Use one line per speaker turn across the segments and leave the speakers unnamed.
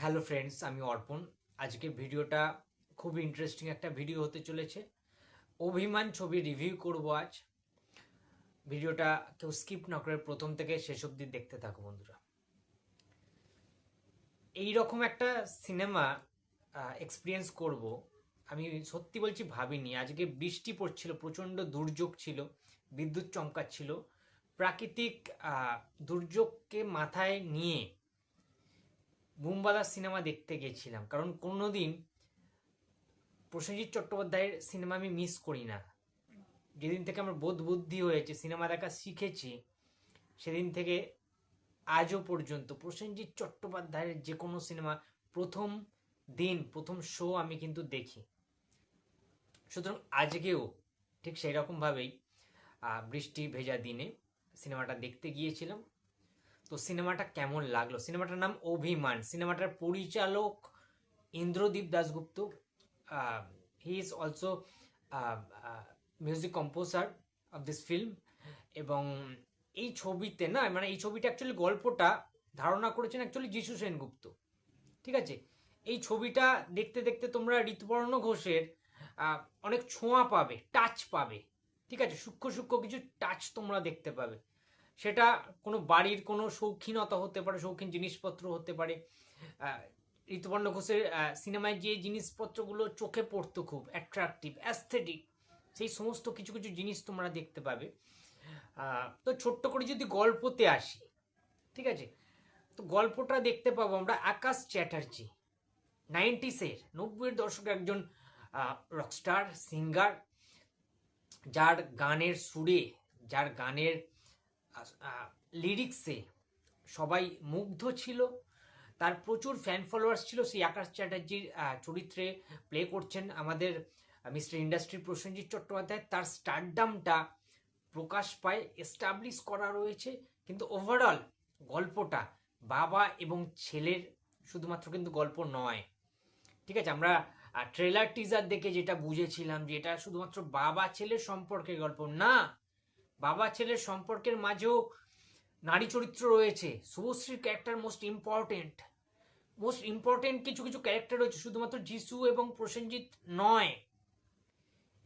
Hello friends, আমি অর্পণ। আজকে ভিডিওটা খুব ইন্টারেস্টিং একটা ভিডিও হতে চলেছে। অভিমান ছবি রিভিউ করব আজ। ভিডিওটা কেউ স্কিপ না করে প্রথম থেকে শেষ অবধি দেখতে থাকো বন্ধুরা। এই রকম একটা সিনেমা এক্সপিরিয়েন্স করব আমি সত্যি বলছি ভাবিনি। আজকে বৃষ্টি পড়ছিল, প্রচণ্ড দুর্যোগ ছিল, বিদ্যুৎ চমকাচ্ছিল। প্রাকৃতিক দুর্যোগকে মাথায় নিয়ে বুমবাদার সিনেমা দেখতে গেছিলাম, কারণ কোনোদিন প্রসেনজিৎ চট্টোপাধ্যায়ের সিনেমা আমি মিস করি না। যেদিন থেকে আমার বোধ বুদ্ধি হয়েছে, সিনেমা দেখা শিখেছি, সেদিন থেকে আজও পর্যন্ত প্রসেনজিৎ চট্টোপাধ্যায়ের যে কোনো সিনেমা প্রথম দিন প্রথম শো আমি কিন্তু দেখি। সুতরাং আজকেও ঠিক সেই রকমভাবেই বৃষ্টি ভেজা দিনে সিনেমাটা দেখতে গিয়েছিলাম। তো সিনেমাটা কেমন লাগলো? সিনেমাটার নাম অভিমান। সিনেমাটার পরিচালক Indradeep Dasgupta. He is also music composer of this film. এবং এই ছবিতে না, মানে এই ছবিটা অ্যাকচুয়ালি গল্পটা ধারণা করেছেন অ্যাকচুয়ালি যিশু সেনগুপ্ত। ঠিক আছে, এই ছবিটা দেখতে দেখতে তোমরা ঋতুপর্ণ ঘোষের অনেক ছোঁয়া পাবে, টাচ পাবে। ঠিক আছে, সূক্ষ্ম সূক্ষ্ম কিছু টাচ তোমরা দেখতে পাবে। সেটা কোনো বাড়ির কোনো শৌখিনতা হতে পারে, শৌখিন জিনিসপত্র হতে পারে। ঋতুপর্ণ ঘোষের সিনেমায় যে জিনিসপত্রগুলো চোখে পড়তো, খুব অ্যাট্রাকটিভ, অ্যাস্থেটিক, সেই সমস্ত কিছু কিছু জিনিস তোমরা দেখতে পাবে। তো ছোট্ট করে যদি গল্পতে আসি, ঠিক আছে, তো গল্পটা দেখতে পাবো আমরা আকাশ চ্যাটার্জি, 90s-এর দশকের একজন রকস্টার সিঙ্গার, যার গানের সুরে, যার গানের লিরিক্সে সবাই মুগ্ধ ছিল। তার প্রচুর ফ্যান ফলোয়ার্স ছিল। সেই আকাশ চ্যাটার্জির চরিত্রে প্লে করছেন আমাদের মিস্টার ইন্ডাস্ট্রি প্রসেনজিৎ চট্টোপাধ্যায়। তার স্টারডামটা প্রকাশ পায়, এস্টাবলিশ করা রয়েছে। কিন্তু ওভারঅল গল্পটা বাবা এবং ছেলের শুধুমাত্র কিন্তু গল্প নয়। ঠিক আছে, আমরা ট্রেলার টিজার দেখে যেটা বুঝেছিলাম যে এটা শুধুমাত্র বাবা ছেলের সম্পর্কের গল্প না, বাবা ছেলের সম্পর্কের মাঝেও নারী চরিত্র রয়েছে। শুভশ্রীর ক্যারেক্টার মোস্ট ইম্পর্টেন্ট কিছু কিছু ক্যারেক্টার রয়েছে, শুধুমাত্র যিশু এবং প্রসেনজিৎ নয়।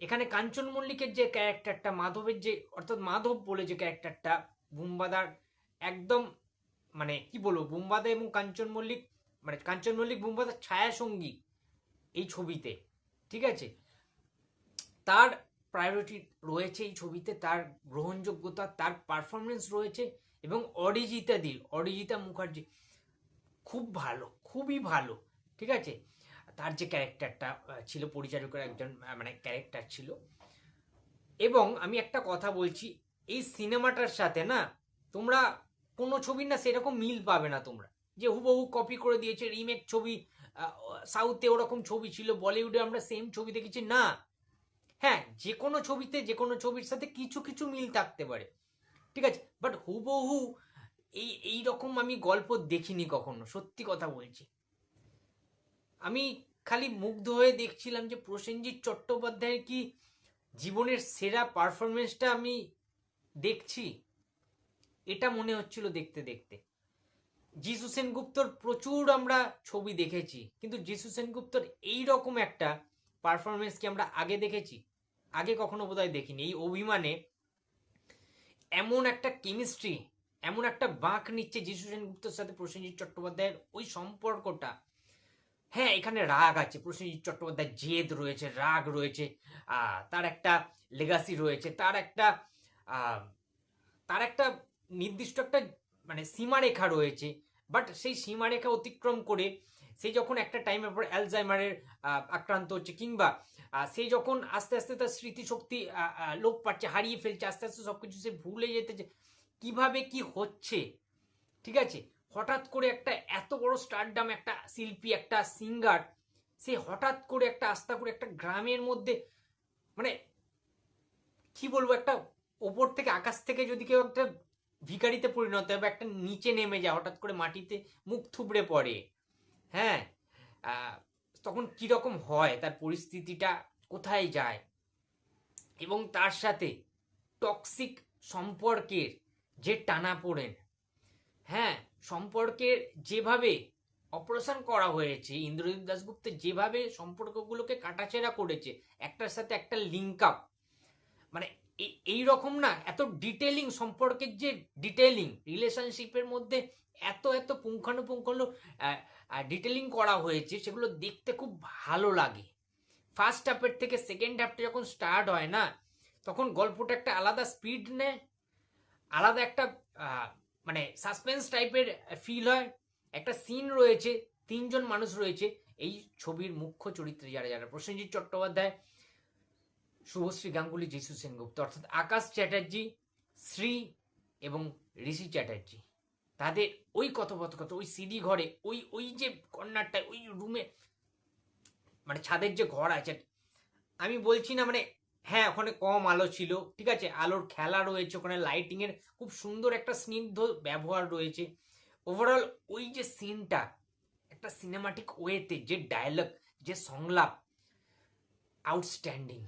এখানে কাঞ্চন মল্লিকের যে ক্যারেক্টারটা, মাধবের যে, অর্থাৎ মাধব বলে যে ক্যারেক্টারটা, বুম্বাদার একদম, মানে কি বলবো, বুম্বাদা এবং কাঞ্চন মল্লিক, মানে কাঞ্চন মল্লিক বুম্বাদার ছায়া সঙ্গী এই ছবিতে। ঠিক আছে, তার প্রায়োরিটি রয়েছে এই ছবিতে, তার গ্রহণযোগ্যতা, তার পারফরমেন্স রয়েছে। এবং অরিজিতা মুখার্জি খুব ভালো, খুবই ভালো। ঠিক আছে, তার যে ক্যারেক্টারটা ছিল, পরিচালকের একজন মানে ক্যারেক্টার ছিল। এবং আমি একটা কথা বলছি, এই সিনেমাটার সাথে না তোমরা কোনো ছবির না সেরকম মিল পাবে না তোমরা, যে হুবহু কপি করে দিয়েছে, রিমেক ছবি। সাউথে ওরকম ছবি ছিল, বলিউডে আমরা সেম ছবি দেখেছি না। হ্যাঁ, যে কোনো ছবিতে যে কোনো ছবির সাথে কিছু কিছু মিল থাকতে পারে, ঠিক আছে, বাট হুবহু এই রকম আমি গল্প দেখিনি কখনো, সত্যি কথা বলছি। আমি খালি মুগ্ধ হয়ে দেখছিলাম যে প্রসেনজিৎ চট্টোপাধ্যায়ের কি জীবনের সেরা পারফরমেন্সটা আমি দেখছি, এটা মনে হচ্ছিল দেখতে দেখতে। যিশু সেনগুপ্তর প্রচুর আমরা ছবি দেখেছি, কিন্তু যিশু সেনগুপ্তর এইরকম একটা পারফরমেন্স কি আমরা আগে দেখেছি? আগে কখনো বোধহয় দেখিনি। এই অভিমানে এমন একটা কেমিস্ট্রি, এমন একটা বাঁক নিচ্ছে যিশু সেনগুপ্তর সাথে প্রসেনজিৎ চট্টোপাধ্যায়ের ওই সম্পর্কটা। হ্যাঁ, এখানে রাগ আছে, প্রসেনজিৎ চট্টোপাধ্যায়ের জেদ রয়েছে, রাগ রয়েছে, তার একটা লেগাসি রয়েছে, আহ, তার একটা নির্দিষ্ট একটা মানে সীমারেখা রয়েছে। বাট সেই সীমারেখা অতিক্রম করে সে যখন একটা টাইমের পর অ্যালজাইমারের আক্রান্ত হচ্ছে, কিংবা সে যখন আস্তে আস্তে তার স্মৃতিশক্তি লোপ পাচ্ছে, হারিয়ে ফেলছে, আস্তে আস্তে সবকিছু সে ভুলে যেতেছে কিভাবে কি হচ্ছে। ঠিক আছে, হঠাৎ করে একটা এত বড় স্টারডাম, একটা শিল্পী, একটা সিঙ্গার, সে হঠাৎ করে একটা আস্থা করে একটা গ্রামের মধ্যে, মানে কি বলবো, একটা ওপর থেকে, আকাশ থেকে যদি কেউ একটা ভিখারিতে পরিণত হয় বা একটা নিচে নেমে যায়, হঠাৎ করে মাটিতে মুখ থুবড়ে পড়ে, হ্যাঁ, তখন কিরকম হয়, তার পরিস্থিতিটা কোথায় যায়। এবং তার সাথে টক্সিক সম্পর্কের যে টানাপোড়েন, হ্যাঁ, সম্পর্কের যেভাবে
অপারেশন করা হয়েছে, ইন্দ্রজিৎ দাশগুপ্ত যেভাবে সম্পর্কগুলোকে কাটাছেড়া করেছে, একটার সাথে একটা লিঙ্ক আপ, মানে এই রকম না, এত ডিটেলিং সম্পর্কের যে ডিটেলিং রিলেশনশিপের মধ্যে এত এত পুঙ্খানুপুঙ্খানু ডিটেলিং করা হয়েছে, সেগুলো দেখতে খুব ভালো লাগে। ফার্স্ট হাফের থেকে সেকেন্ড হাফটা যখন স্টার্ট হয় না, তখন গল্পটা একটা আলাদা স্পিড নেয়, আলাদা একটা মানে সাসপেন্স টাইপের ফিল হয়। একটা সিন রয়েছে, তিনজন মানুষ রয়েছে এই ছবির মুখ্য চরিত্রে, যারা যারা প্রসেনজিৎ চট্টোপাধ্যায়, শুভশ্রী গাঙ্গুলি, যিশু সেনগুপ্ত, অর্থাৎ আকাশ চ্যাটার্জি, শ্রী এবং ঋষি চ্যাটার্জি। তাদের ওই কথোপকথন, ওই সিডি ঘরে, ওই ওই যে কর্নারটায়, ওই রুমে, মানে ছাদের যে ঘর আছে, আমি বলছি না মানে, হ্যাঁ ওখানে কম আলো ছিল, ঠিক আছে, আলোর খেলা রয়েছে, ওখানে লাইটিং এর খুব সুন্দর একটা স্নিগ্ধ ব্যবহার রয়েছে। ওভারঅল ওই যে সিনটা একটা সিনেমাটিক ওয়েতে, যে ডায়লগ, যে সংলাপ, আউটস্ট্যান্ডিং।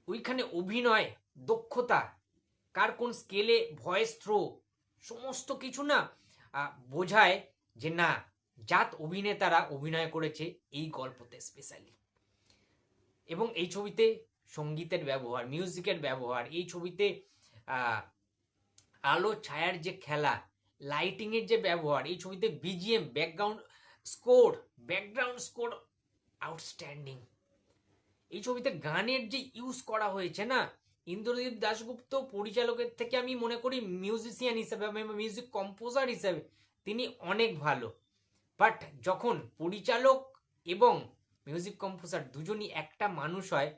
ওইখানে অভিনয় দক্ষতা, কার কোন স্কেলে ভয়েস থ্রো, সমস্ত কিছু না বোঝায় যে না, জাত অভিনেতারা অভিনয় করেছে এই গল্পতে স্পেশালি। এবং এই ছবিতে সঙ্গীতের ব্যবহার, মিউজিকের ব্যবহার, এই ছবিতে আলো ছায়ার যে খেলা, লাইটিং এর যে ব্যবহার, এই ছবিতে বিজিএম, ব্যাকগ্রাউন্ড স্কোর আউটস্ট্যান্ডিং। এই ছবিতে গানের যে ইউজ করা হয়েছে না, ইন্দ্রজিৎ দাশগুপ্ত পরিচালকের থেকে আমি মনে করি মিউজিশিয়ান হিসেবে, মিউজিক কম্পোজার হিসেবে তিনি অনেক ভালো। বাট যখন পরিচালক এবং মিউজিক কম্পোজার দুজনই একটা মানুষ হয়,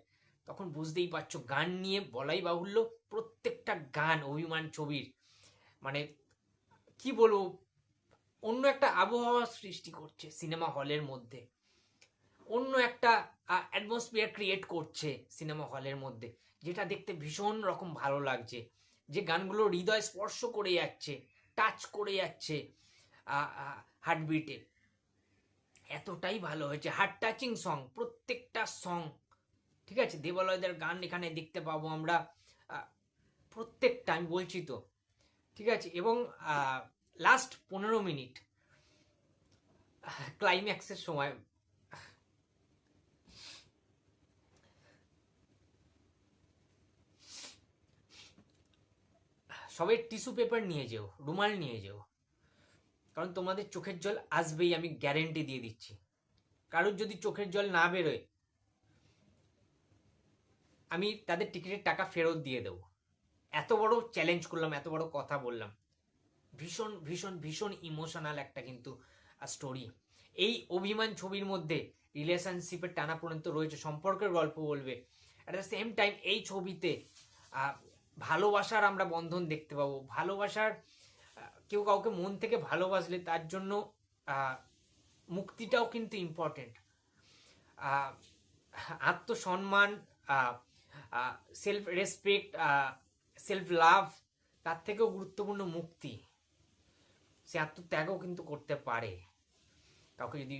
তখন বুঝতেই পারছো, গান নিয়ে বলাই বাহুল্য, প্রত্যেকটা গান অভিমান ছবির মানে কি বলবো, অন্য একটা আবহাওয়া সৃষ্টি করছে সিনেমা হলের মধ্যে, অন্য একটা অ্যাটমসফিয়ার ক্রিয়েট করছে সিনেমা হলের মধ্যে, যেটা দেখতে ভীষণ রকম ভালো লাগছে। যে গানগুলো হৃদয় স্পর্শ করে যাচ্ছে, টাচ করে যাচ্ছে হার্টবিটে, এতটাই ভালো হয়েছে। হার্ট টাচিং সং, প্রত্যেকটা সং, ঠিক আছে, দেবালয়দের গান এখানে দেখতে পাবো আমরা, প্রত্যেকটা, আমি বলছি তো, ঠিক আছে। এবং লাস্ট 15 মিনিট ক্লাইম্যাক্সের সময় সবাই টিস্যু পেপার নিয়ে যেও, রুমাল নিয়ে যেও, কারণ তোমাদের চোখের জল আসবেই, আমি গ্যারেন্টি দিয়ে দিচ্ছি। কারোর যদি চোখের জল না বেরোয়, আমি তাদের টিকিটের টাকা ফেরত দিয়ে দেবো। এত বড় চ্যালেঞ্জ করলাম, এত বড় কথা বললাম। ভীষণ ভীষণ ভীষণ ইমোশনাল একটা কিন্তু স্টোরি। এই অভিমান ছবির মধ্যে রিলেশনশিপের টানাপোড়েন তো রয়েছে, সম্পর্কের গল্প বলবে, অ্যাট দ্য সেম টাইম এই ছবিতে ভালোবাসার আমরা বন্ধন দেখতে পাবো। ভালোবাসার, কেউ কাউকে মন থেকে ভালোবাসলে তার জন্য মুক্তিটাও কিন্তু ইম্পর্টেন্ট। আত্মসম্মান, সেলফ রেসপেক্ট, সেলফ লাভ, তার থেকেও গুরুত্বপূর্ণ মুক্তি। সে আত্মত্যাগও কিন্তু করতে পারে কাউকে যদি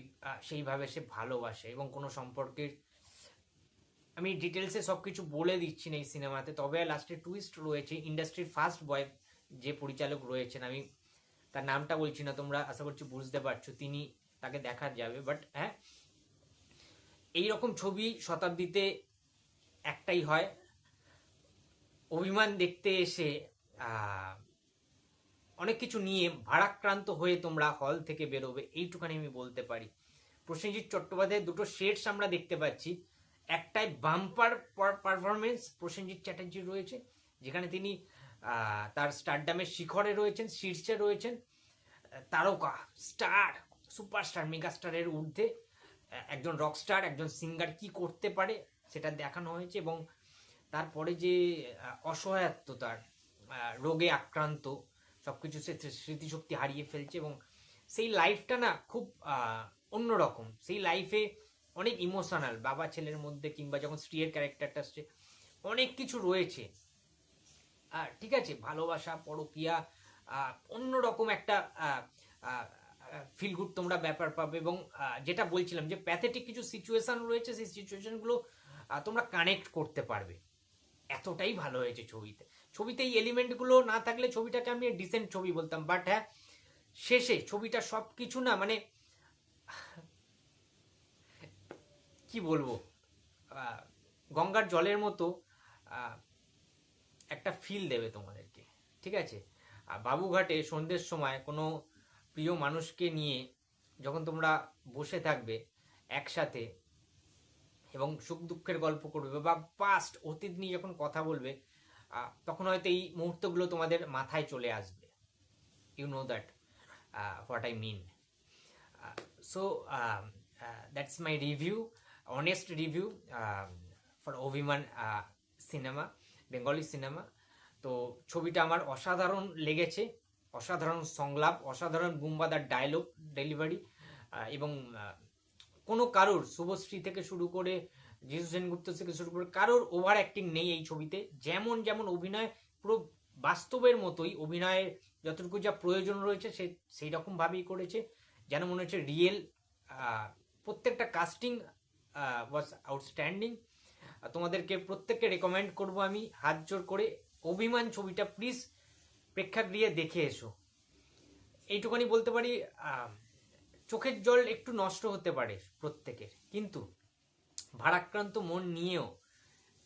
সেইভাবে সে ভালোবাসে। এবং কোনো সম্পর্কের, আমি ডিটেলসে সব কিছু বলে দিচ্ছি না এই সিনেমাতে, তবে লাস্টে টুইস্ট রয়েছে। ইন্ডাস্ট্রির ফার্স্ট বয় যে পরিচালক রয়েছেন, আমি তার নামটা বলছি না, তোমরা আশা করছি বুঝতে পারছো, তিনি, তাকে দেখা যাবে। বাট হ্যাঁ, এইরকম ছবি শতাব্দীতে একটাই হয়। অভিমান দেখতে এসে অনেক কিছু নিয়ে ভারাক্রান্ত হয়ে তোমরা হল থেকে বেরোবে, এইটুখানি আমি বলতে পারি। প্রসেনজিৎ চট্টোপাধ্যায়ের দুটো শেডস আমরা দেখতে পাচ্ছি। একটাই বাম্পার পারফরমেন্স প্রসেনজিৎ চ্যাটার্জির রয়েছে, যেখানে তিনি তার স্টারডামের শিখরে রয়েছেন, শীর্ষে রয়েছেন, তারকা, স্টার, সুপারস্টার, মেগাস্টারের ঊর্ধ্বে একজন রকস্টার, একজন সিঙ্গার কি করতে পারে সেটা দেখানো হয়েছে। এবং তারপরে যে অসহায়ত্ব, তার রোগে আক্রান্ত, সবকিছু সে স্মৃতিশক্তি হারিয়ে ফেলছে, এবং সেই লাইফটা না খুব অন্যরকম। সেই লাইফে অনেক ইমোশনাল, বাবা ছেলের মধ্যে, কিংবা যখন স্ত্রীর ক্যারেক্টারটা আসছে, অনেক কিছু রয়েছে। ঠিক আছে, ভালোবাসা, পরকিয়া, অন্যরকম একটা ফিল গুড তোমরা ব্যাপার পাবে। এবং যেটা বলছিলাম যে প্যাথেটিক কিছু সিচুয়েশন রয়েছে, সেই সিচুয়েশনগুলো তোমরা কানেক্ট করতে পারবে। এতটাই ভালো হয়েছে ছবিতে। ছবিতে এই এলিমেন্টগুলো না থাকলে ছবিটাকে আমি ডিসেন্ট ছবি বলতাম। বাট হ্যাঁ,
শেষে ছবিটা সব কিছু না মানে কি বলবো, আহ, গঙ্গার জলের মতো আহ, একটা ফিল দেবে তোমাদেরকে। ঠিক আছে, আর বাবুঘাটে সন্ধ্যের সময় কোনো প্রিয় মানুষকে নিয়ে যখন তোমরা বসে থাকবে একসাথে এবং সুখ দুঃখের গল্প করবে বা পাস্ট অতীত নিয়ে যখন কথা বলবে, তখন হয়তো এই মুহূর্তগুলো তোমাদের মাথায় চলে আসবে। You know that what I mean. So that's my review, honest review for Abhimaan cinema, Bengali cinema. তো ছবিটা আমার অসাধারণ লেগেছে, অসাধারণ সংলাপ, অসাধারণ বুম্বাদার ডায়লগ ডেলিভারি, এবং কোনো কারোর, শুভশ্রী থেকে শুরু করে যিশু সেনগুপ্ত থেকে শুরু করে কারোর ওভার অ্যাক্টিং নেই এই ছবিতে। যেমন যেমন অভিনয় পুরো বাস্তবের মতোই, অভিনয়ের যতটুকু যা প্রয়োজন রয়েছে সেই রকম ভাবেই করেছে, যেন মনে হচ্ছে রিয়েল। প্রত্যেকটা কাস্টিং ওয়াজ আউটস্ট্যান্ডিং। তোমাদেরকে প্রত্যেককে রেকমেন্ড করব আমি হাত জোর করে, অভিমান ছবিটা প্লিজ প্রেক্ষাগৃহে দেখে এসো। এইটুখানি বলতে পারি। চোখের জল একটু নষ্ট হতে পারে প্রত্যেকের, কিন্তু ভারাক্রান্ত মন নিয়েও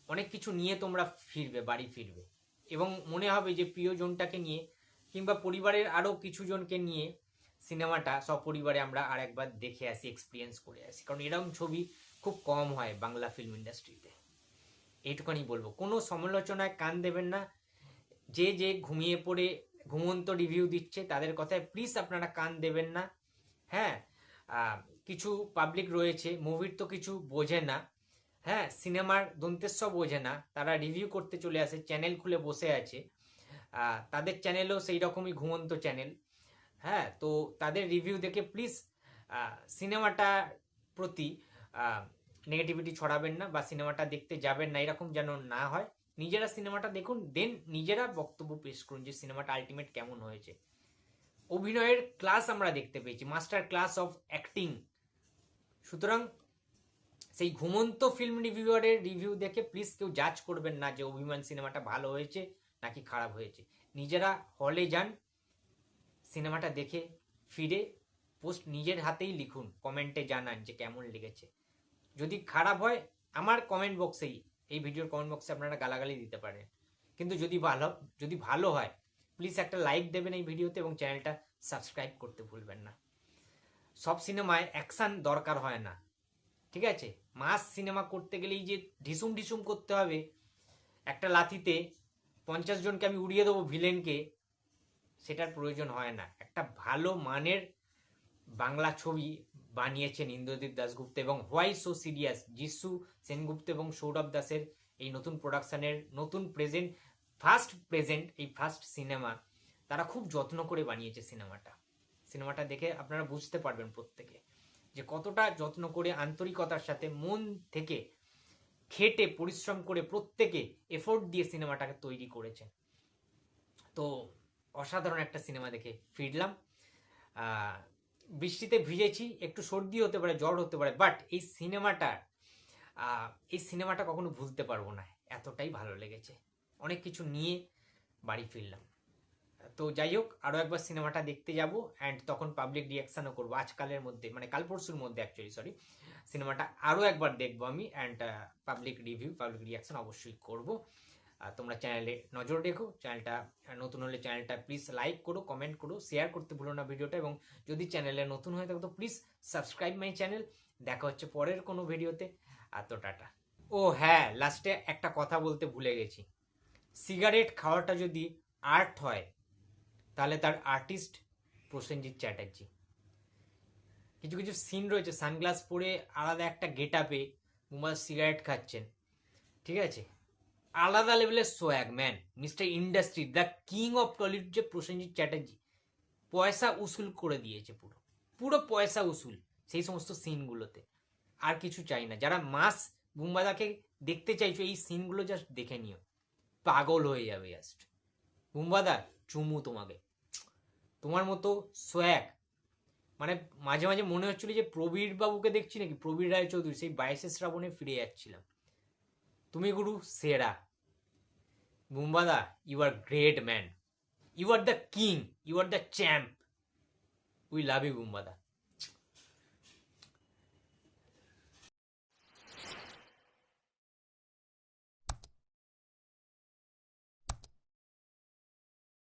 অনেক কিছু নিয়ে তোমরা ফিরবে, বাড়ি ফিরবে, এবং মনে হবে যে প্রিয়জনটাকে নিয়ে কিংবা পরিবারের আরও কিছু জনকে নিয়ে সিনেমাটা সপরিবারে আমরা আর একবার দেখে আসি, এক্সপিরিয়েন্স করে আসি, কারণ এরকম ছবি খুব কম হয় বাংলা ফিল্ম ইন্ডাস্ট্রিতে। এইটুখানি বলবো, কোনো সমালোচনায় কান দেবেন না। যে যে ঘুমিয়ে পড়ে ঘুমন্ত রিভিউ দিচ্ছে তাদের কথায় প্লিজ আপনারা কান দেবেন না। হ্যাঁ, কিছু পাবলিক রয়েছে মুভির তো কিছু বোঝে না, হ্যাঁ, সিনেমার দন্তেস্ব বোঝে না, তারা রিভিউ করতে চলে আসে, চ্যানেল খুলে বসে আছে। তাদের চ্যানেলও সেই রকমই ঘুমন্ত চ্যানেল। হ্যাঁ, তো তাদের রিভিউ দেখে প্লিজ সিনেমাটার প্রতি নেগেটিভিটি ছড়াবেন না বা সিনেমাটা দেখতে যাবেন না, এরকম যেন না হয়। নিজেরা সিনেমাটা দেখুন, দেন নিজেরা বক্তব্য পেশ করুন যে সিনেমাটা আলটিমেট কেমন হয়েছে। অভিনয়ের ক্লাস আমরা দেখতে পেয়েছি, মাস্টার ক্লাস অফ অ্যাক্টিং। সুতরাং সেই ঘুমন্ত ফিল্ম রিভিউয়ারের রিভিউ দেখে প্লিজ কেউ জাজ করবেন না যে অভিমান সিনেমাটা ভালো হয়েছে নাকি খারাপ হয়েছে। নিজেরা হলে যান, সিনেমাটা দেখে ফিরে পোস্ট নিজের হাতেই লিখুন, কমেন্টে জানান যে কেমন লেগেছে। যদি খারাপ হয় আমার কমেন্ট বক্সেই, এই ভিডিওর কমেন্ট বক্সে আপনারা গালাগালি দিতে পারেন, কিন্তু যদি ভালো হয় প্লিজ একটা লাইক দেবেন এই ভিডিওতে এবং চ্যানেলটা সাবস্ক্রাইব করতে ভুলবেন না। সব সিনেমায় অ্যাকশন দরকার হয় না, ঠিক আছে? মাস সিনেমা করতে গেলেই যে ঢিসুম ঢিসুম করতে হবে, একটা লাথিতে 50 জনকে আমি উড়িয়ে দেবো ভিলেনকে, সেটার প্রয়োজন হয় না। একটা ভালো মানের বাংলা ছবি বানিয়েছেন ইন্দ্রজিৎ দাশগুপ্ত, এবং হোয়াই সো সিরিয়াস, যিশু সেনগুপ্ত এবং সৌরভ দাসের এই নতুন প্রোডাকশনের নতুন ফার্স্ট এই ফার্স্ট সিনেমা, তারা খুব যত্ন করে বানিয়েছে সিনেমাটা দেখে আপনারা বুঝতে পারবেন প্রত্যেকে যে কতটা যত্ন করে, আন্তরিকতার সাথে, মন থেকে খেটে পরিশ্রম করে প্রত্যেকে এফোর্ট দিয়ে সিনেমাটাকে তৈরি করেছে। তো অসাধারণ একটা সিনেমা দেখে ফিরলাম। বৃষ্টিতে ভিজেছি, একটু সর্দি হতে পারে, জ্বর হতে পারে, বাট এই সিনেমাটা কখনো ভুলতে পারবো না, এতটাই ভালো লেগেছে। অনেক কিছু নিয়ে বাড়ি ফিরলাম। তো যাই হোক, আরও একবার সিনেমাটা দেখতে যাব, অ্যান্ড তখন পাবলিক রিয়াকশানও করবো আজকালের মধ্যে, মানে কাল পরশুর মধ্যে অ্যাকচুয়ালি, সরি। সিনেমাটা আরও একবার দেখবো আমি, অ্যান্ড পাবলিক রিয়াকশান অবশ্যই করবো। তোমরা চ্যানেলে নজর রেখো, চ্যানেলটা নতুন হলে চ্যানেলটা প্লিজ লাইক করো, কমেন্ট করো, শেয়ার করতে ভুলো না ভিডিওটা, এবং যদি চ্যানেলে নতুন হয়ে থাকো তো প্লিজ সাবস্ক্রাইব মাই চ্যানেল। দেখা হচ্ছে পরের কোনো ভিডিওতে। তো টাটা। ও হ্যাঁ, লাস্টে একটা কথা বলতে ভুলে গেছি, সিগারেট খাওয়াটা যদি আর্ট হয় তাহলে তার আর্টিস্ট প্রসেনজিৎ চ্যাটার্জি। কিছু কিছু সিন রয়েছে, সানগ্লাস পরে আলাদা একটা গেট আপে সিগারেট খাচ্ছেন, ঠিক আছে? আলাদা লেভেলের swag man, mister industry, the king of Tollywood যে প্রসেনজিৎ চ্যাটার্জি, পয়সা উসুল করে দিয়েছে, পুরো পয়সা উসুল সেই সমস্ত সিনগুলোতে। আর কিছু চাই না। যারা মাস বুম্বাদাকে দেখতে চাইছো, এই সিনগুলো জাস্ট দেখে নিও, পাগল হয়ে যাবে জাস্ট। বুম্বাদা চুমু তোমাকে, তোমার মতো সোয়াগ, মানে মাঝে মাঝে মনে হচ্ছিল যে প্রবীর বাবুকে দেখছি নাকি, প্রবীর রায়চৌধুরী, সেই 22শে শ্রাবণে ফিরে যাচ্ছিলাম। তুমি গুরু সেরা। বুম্বাদা, you are great man, you are the king, you are the champ.
We love you বুম্বাদা।